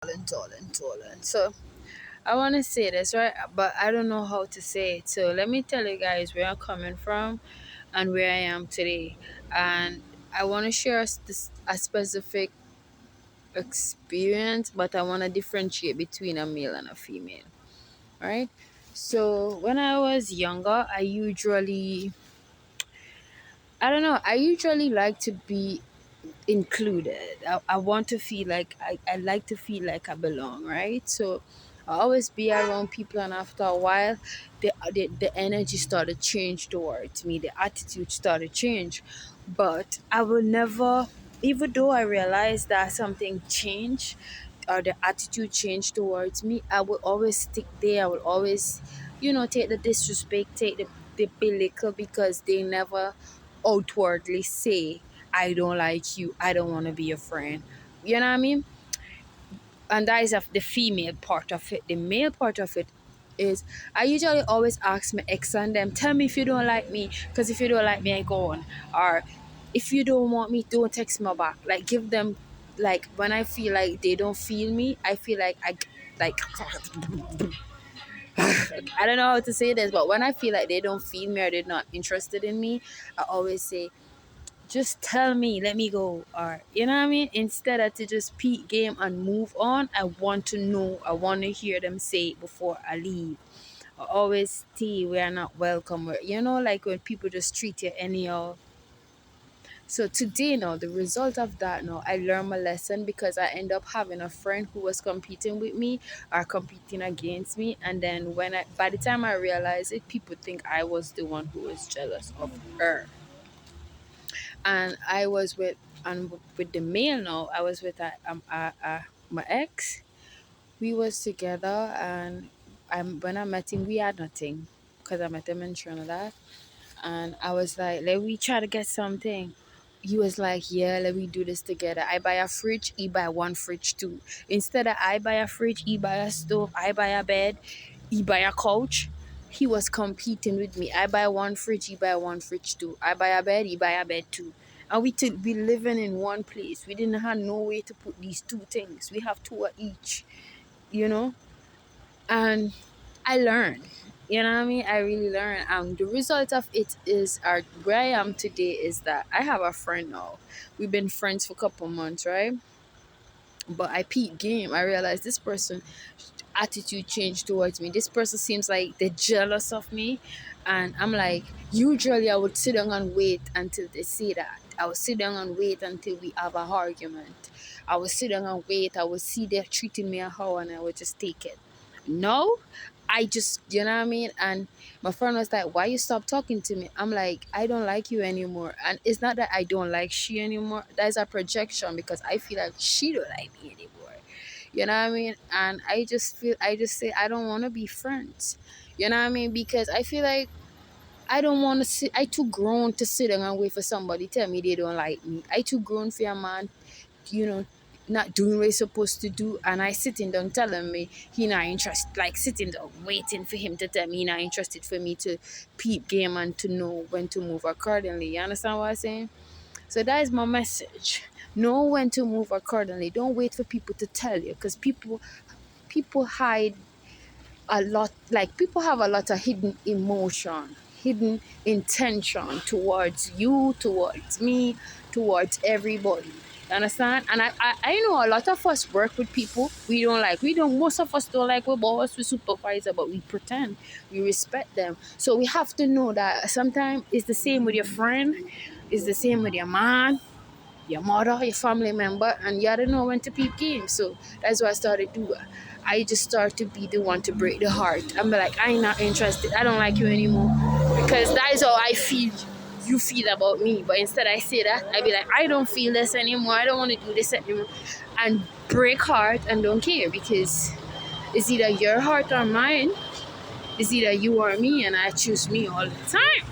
Tolan. So I want to say this, right? But I don't know how to say it. So let me tell you guys where I'm coming from and where I am today. And I want to share a specific experience, but I want to differentiate between a male and a female, right? So when I was younger, I don't know, I usually like to be included. I want to feel like I like to feel like I belong, right? So I always be around people, and after a while, the energy started change towards me, the attitude started change. But I will never, even though I realized that something changed or the attitude changed towards me, I will always stick there. I will always, take the disrespect, take the belittle, because they never outwardly say, I don't like you, I don't want to be your friend. You know what I mean? And that is the female part of it. The male part of it is, I usually always ask my ex and them, tell me if you don't like me, because if you don't like me, I go on. Or if you don't want me, don't text me back. Like, give them, like, when I feel like they don't feel me, I feel like like, I don't know how to say this, but when I feel like they don't feel me or they're not interested in me, I always say, just tell me, let me go. Or, you know what I mean? Instead of to just peak game and move on, I want to know, I want to hear them say it before I leave. I always stay, we are not welcome. Like when people just treat you anyhow. So today now, the result of that now, I learned my lesson, because I end up having a friend who was competing with me or competing against me. And then by the time I realized it, people think I was the one who was jealous of her. And I was with the male now. I was with my ex. We was together, and when I met him, we had nothing, because I met him in Trinidad. And I was like, let we try to get something. He was like, yeah, let me do this together. I buy a fridge, he buy one fridge too. Instead of I buy a fridge, he buy a stove, I buy a bed, he buy a couch. He was competing with me. I buy one fridge, he buy one fridge too. I buy a bed, he buy a bed too. And we to be living in one place. We didn't have no way to put these two things. We have two of each, you know? And I learned. You know what I mean? I really learned. The result of it is, where I am today is that I have a friend now. We've been friends for a couple months, right? But I peep game. I realized this person attitude changed towards me. This person seems like they're jealous of me. And I'm like, usually I would sit down and wait until they say that. I would sit down and wait until we have a argument. I would sit down and wait. I would see they're treating me how, and I would just take it. No, I just, you know what I mean? And my friend was like, why you stop talking to me? I'm like, I don't like you anymore. And it's not that I don't like she anymore. That's a projection, because I feel like she don't like me anymore. You know what I mean? And I just say, I don't want to be friends. You know what I mean? Because I feel like I don't want to sit, I too grown to sit down and wait for somebody tell me they don't like me. I too grown for a man, you know, not doing what he's supposed to do, and I sitting down telling me he not interested, like sitting down waiting for him to tell me he not interested, for me to peep game and to know when to move accordingly. You understand what I'm saying? So that is my message. Know when to move accordingly. Don't wait for people to tell you, because people hide a lot. Like, people have a lot of hidden emotion, hidden intention towards you, towards me, towards everybody. You understand? And I know a lot of us work with people most of us don't like our boss, we supervisor, but we pretend we respect them. So we have to know that sometimes it's the same with your friend, it's the same with your man, your mother, your family member, and you gotta know when to peep games. So that's what I started to do. I just start to be the one to break the heart. I'm like, I'm not interested. I don't like you anymore, because that is how I feel. You feel about me, but instead I say that, I be like, I don't feel this anymore. I don't want to do this anymore, and break heart and don't care, because it's either your heart or mine. It's either you or me, and I choose me all the time.